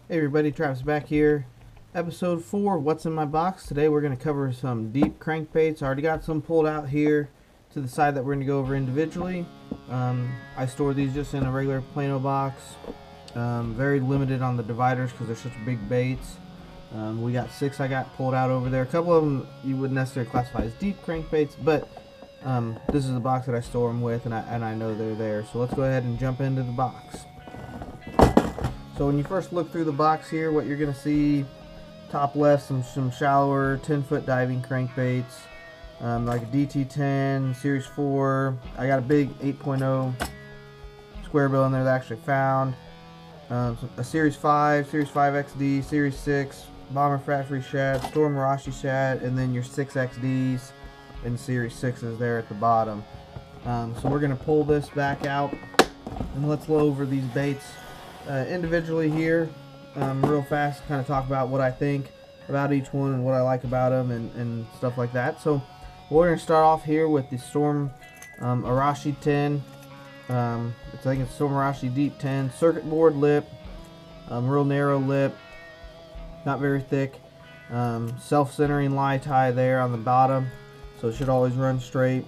Hey everybody, Travis back here. Episode 4 of What's in My Box. Today we're going to cover some deep crankbaits. I already got some pulled out here to the side that we're going to go over individually. I store these just in a regular Plano box. Very limited on the dividers because they're such big baits. We got 6 I got pulled out over there. A couple of them you wouldn't necessarily classify as deep crankbaits, but this is the box that I store them with, and I know they're there. So let's go ahead and jump into the box. So when you first look through the box here, what you're going to see, top left, some shallower 10-foot diving crankbaits, like a DT10, Series 4. I got a big 8.0 square bill in there that I actually found. A Series 5, Series 5 XD, Series 6, Bomber Fat-Free Shad, Storm Arashi Shad, and then your 6 XDs and Series 6s there at the bottom. So we're going to pull this back out and let's go over these baits individually here, real fast, kind of talk about what I think about each one and what I like about them and stuff like that. So we're going to start off here with the Storm Arashi 10. I think it's Storm Arashi Deep 10, circuit board lip, real narrow lip, not very thick, self-centering lie tie there on the bottom, so it should always run straight.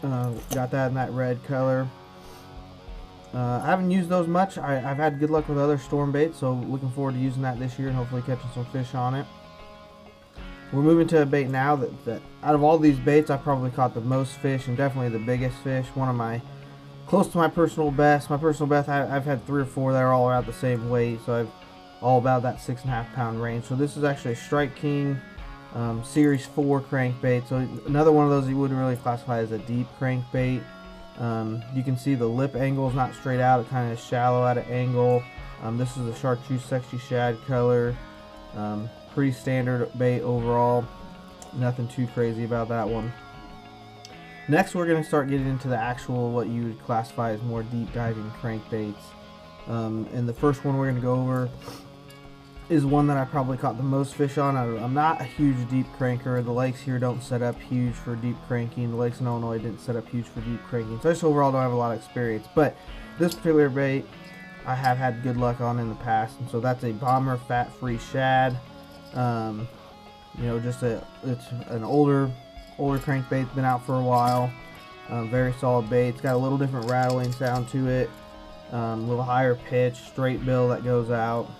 Got that in that red color. I haven't used those much. I've had good luck with other storm baits, so looking forward to using that this year and hopefully catching some fish on it. We're moving to a bait now that out of all these baits, I've probably caught the most fish and definitely the biggest fish. One of my, close to my personal best. My personal best, I've had 3 or 4 that are all around the same weight, so I've all about that 6.5 pound range. So this is actually a Strike King Series 4 crankbait. So another one of those you wouldn't really classify as a deep crankbait. You can see the lip angle is not straight out, it kind of is shallow at an angle. This is a chartreuse sexy shad color. Pretty standard bait overall, nothing too crazy about that one. Next we're going to start getting into the actual what you would classify as more deep diving crankbaits. And the first one we're going to go over is one that I probably caught the most fish on. I'm not a huge deep cranker. The lakes here don't set up huge for deep cranking. The lakes in Illinois didn't set up huge for deep cranking. So I just overall don't have a lot of experience. But this particular bait I have had good luck on in the past. And so that's a Bomber Fat-Free Shad. You know, it's an older crankbait, been out for a while. Very solid bait. It's got a little different rattling sound to it. A little higher pitch, straight bill that goes out.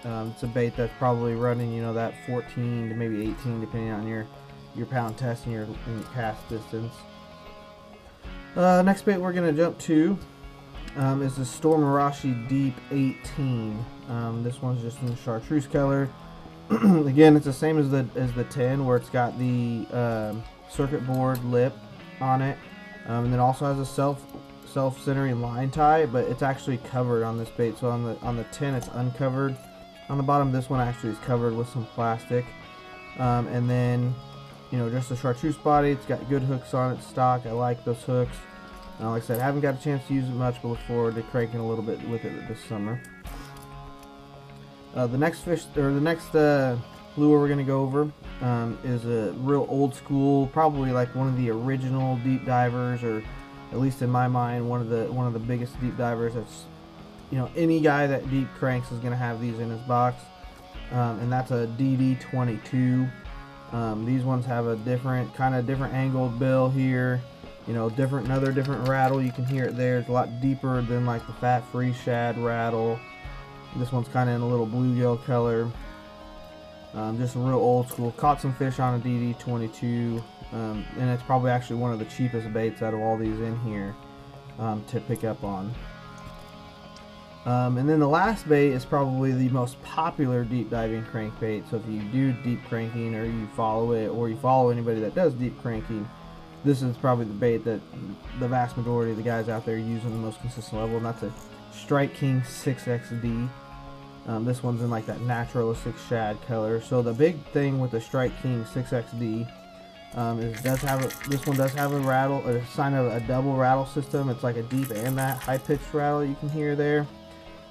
It's a bait that's probably running, you know, that 14 to maybe 18 depending on your pound test and your cast distance. Next bait we're going to jump to is the Storm Arashi Deep 18. This one's just in the chartreuse color. Again, it's the same as the 10, where it's got the circuit board lip on it, and then also has a self-centering line tie, but it's actually covered on this bait. So on the 10 it's uncovered. On the bottom, this one actually is covered with some plastic. And then, you know, just a chartreuse body. It's got good hooks on it, stock. I like those hooks. Like I said, I haven't got a chance to use it much, but look forward to cranking a little bit with it this summer. The next lure we're going to go over is a real old school, probably like one of the original deep divers, or at least in my mind, one of the biggest deep divers. That's, you know, any guy that deep cranks is going to have these in his box, and that's a DD22. These ones have a different angled bill here, you know, another different rattle. You can hear it there. It's a lot deeper than like the Fat-Free Shad rattle. This one's kind of in a little bluegill color. Just a real old school. Caught some fish on a DD22, and it's probably actually one of the cheapest baits out of all these in here to pick up on. And then the last bait is probably the most popular deep diving crankbait. So if you do deep cranking, or you follow it, or you follow anybody that does deep cranking, this is probably the bait that the vast majority of the guys out there use on the most consistent level, and that's a Strike King 6XD. This one's in like that naturalistic shad color. So the big thing with the Strike King 6XD is this one does have a rattle, a sign of a double rattle system. It's like a deep and that high pitched rattle you can hear there.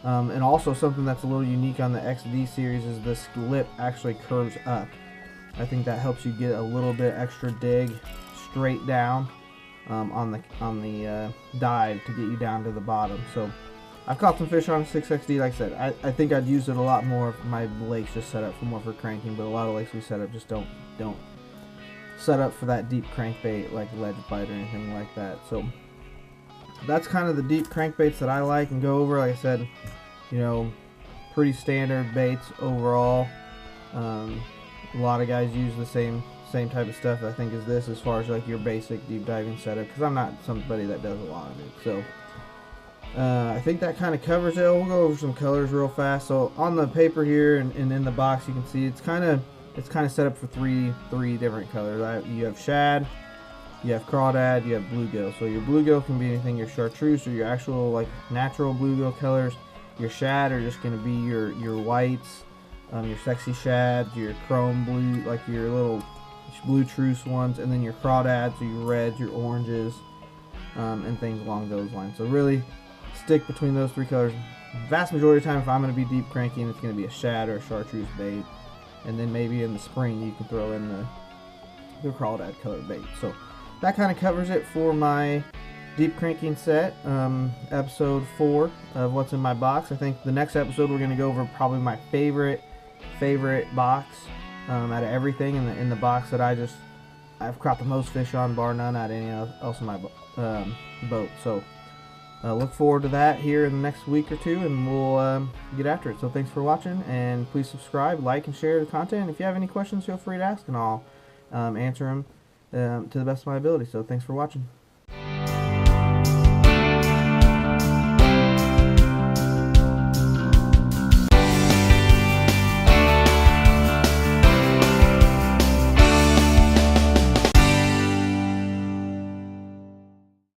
And also something that's a little unique on the XD series is this lip actually curves up. I think that helps you get a little bit extra dig straight down on the dive to get you down to the bottom. So I've caught some fish on a 6XD. Like I said, I think I'd use it a lot more if my lakes just set up for more for cranking, but a lot of lakes we set up just don't set up for that deep crankbait like ledge bite or anything like that. So that's kind of the deep crankbaits that I like and go over. Like I said, you know, pretty standard baits overall. A lot of guys use the same type of stuff I think as this, as far as like your basic deep diving setup, because I'm not somebody that does a lot of it. So I think that kind of covers it. We'll go over some colors real fast. So on the paper here and in the box, you can see it's kind of set up for three different colors. You have shad, you have crawdad, you have bluegill. So your bluegill can be anything, your chartreuse or your actual like natural bluegill colors. Your shad are just going to be your whites, your sexy shads, your chrome blue, like your little blue truce ones, and then your crawdads, or your reds, your oranges, and things along those lines. So really stick between those three colors. Vast majority of the time, if I'm going to be deep cranking, it's going to be a shad or a chartreuse bait, and then maybe in the spring you can throw in the crawdad color bait. So that kind of covers it for my deep cranking set, episode 4 of what's in my box. I think the next episode we're going to go over probably my favorite box out of everything in the box that I've caught the most fish on, bar none, out of any else in my boat. So look forward to that here in the next week or two, and we'll get after it. So thanks for watching, and please subscribe, like, and share the content. If you have any questions, feel free to ask, and I'll answer them to the best of my ability. So thanks for watching.